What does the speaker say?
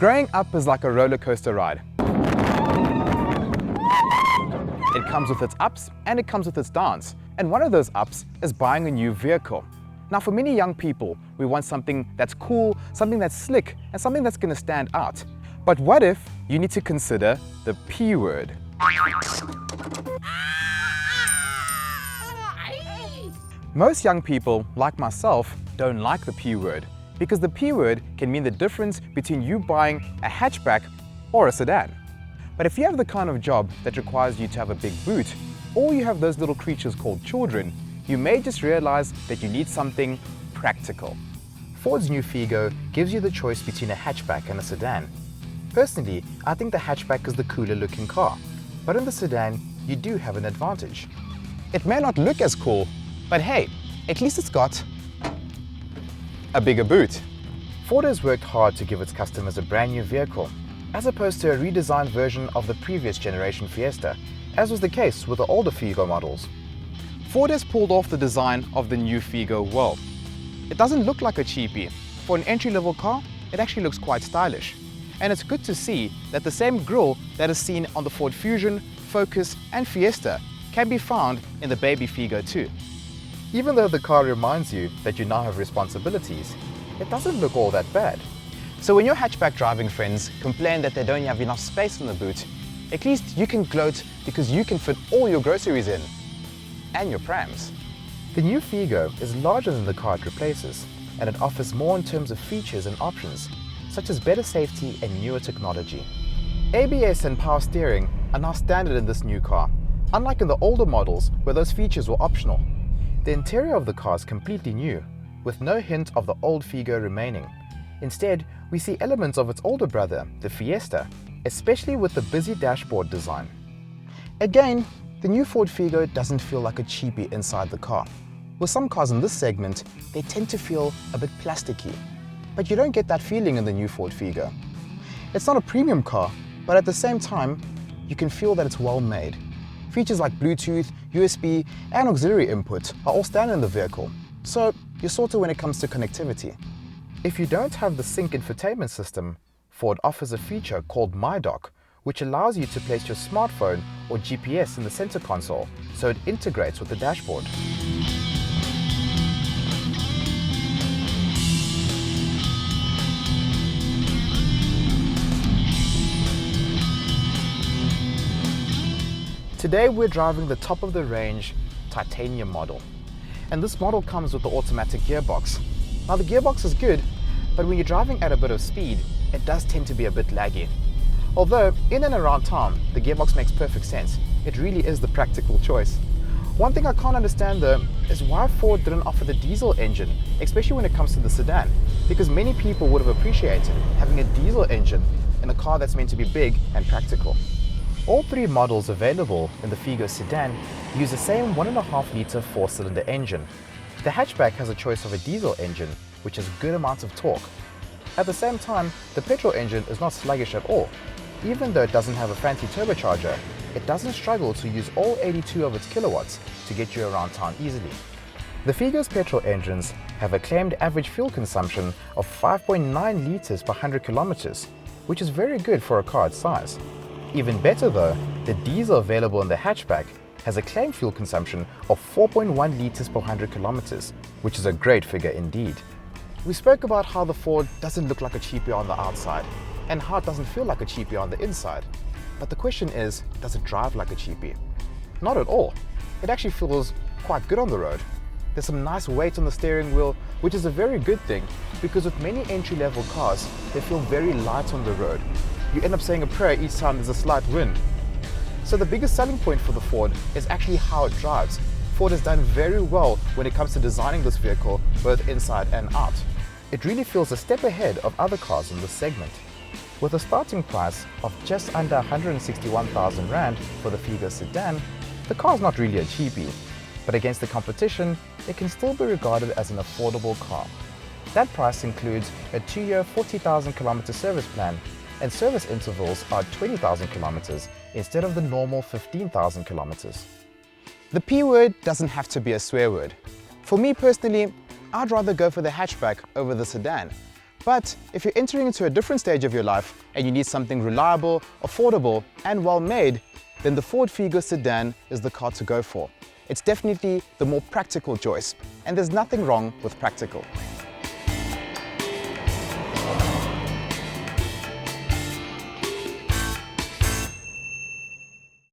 Growing up is like a roller coaster ride. It comes with its ups and it comes with its downs. And one of those ups is buying a new vehicle. Now for many young people, we want something that's cool, something that's slick, and something that's going to stand out. But what if you need to consider the P word? Most young people, like myself, don't like the P word because the P word can mean the difference between you buying a hatchback or a sedan. But if you have the kind of job that requires you to have a big boot, or you have those little creatures called children, you may just realize that you need something practical. Ford's new Figo gives you the choice between a hatchback and a sedan. Personally, I think the hatchback is the cooler looking car, but in the sedan, you do have an advantage. It may not look as cool, but hey, at least it's got a bigger boot. Ford has worked hard to give its customers a brand new vehicle, as opposed to a redesigned version of the previous generation Fiesta, as was the case with the older Figo models. Ford has pulled off the design of the new Figo well. It doesn't look like a cheapie. For an entry-level car, it actually looks quite stylish. And it's good to see that the same grille that is seen on the Ford Fusion, Focus and Fiesta can be found in the baby Figo too. Even though the car reminds you that you now have responsibilities, it doesn't look all that bad. So when your hatchback driving friends complain that they don't have enough space in the boot, at least you can gloat because you can fit all your groceries in. And your prams. The new Figo is larger than the car it replaces, and it offers more in terms of features and options, such as better safety and newer technology. ABS and power steering are now standard in this new car, unlike in the older models where those features were optional. The interior of the car is completely new, with no hint of the old Figo remaining. Instead, we see elements of its older brother, the Fiesta, especially with the busy dashboard design. Again, the new Ford Figo doesn't feel like a cheapie inside the car. With some cars in this segment, they tend to feel a bit plasticky, but you don't get that feeling in the new Ford Figo. It's not a premium car, but at the same time, you can feel that it's well made. Features like Bluetooth, USB, and auxiliary input are all standard in the vehicle, so you're sorted when it comes to connectivity. If you don't have the sync infotainment system, Ford offers a feature called My Dock, which allows you to place your smartphone or GPS in the center console, so it integrates with the dashboard. Today we're driving the top of the range titanium model. And this model comes with the automatic gearbox. Now the gearbox is good, but when you're driving at a bit of speed, it does tend to be a bit laggy. Although, in and around town, the gearbox makes perfect sense. It really is the practical choice. One thing I can't understand though, is why Ford didn't offer the diesel engine, especially when it comes to the sedan, because many people would have appreciated having a diesel engine in a car that's meant to be big and practical. All three models available in the Figo sedan use the same 1.5-litre 4-cylinder engine. The hatchback has a choice of a diesel engine, which has good amounts of torque. At the same time, the petrol engine is not sluggish at all. Even though it doesn't have a fancy turbocharger, it doesn't struggle to use all 82 of its kilowatts to get you around town easily. The Figo's petrol engines have a claimed average fuel consumption of 5.9 litres per 100 kilometers, which is very good for a car its size. Even better though, the diesel available in the hatchback has a claimed fuel consumption of 4.1 litres per 100 kilometers, which is a great figure indeed. We spoke about how the Ford doesn't look like a cheapie on the outside, and how it doesn't feel like a cheapie on the inside. But the question is, does it drive like a cheapie? Not at all. It actually feels quite good on the road. There's some nice weight on the steering wheel, which is a very good thing, because with many entry-level cars, they feel very light on the road. You end up saying a prayer each time there's a slight wind. So the biggest selling point for the Ford is actually how it drives. Ford has done very well when it comes to designing this vehicle, both inside and out. It really feels a step ahead of other cars in this segment. With a starting price of just under 161,000 Rand for the Figo sedan, the car is not really a cheapie, but against the competition, it can still be regarded as an affordable car. That price includes a 2-year 40,000 kilometer service plan, and service intervals are 20,000 kilometers instead of the normal 15,000 kilometers. The P word doesn't have to be a swear word. For me personally, I'd rather go for the hatchback over the sedan. But if you're entering into a different stage of your life and you need something reliable, affordable, and well-made, then the Ford Figo sedan is the car to go for. It's definitely the more practical choice, and there's nothing wrong with practical.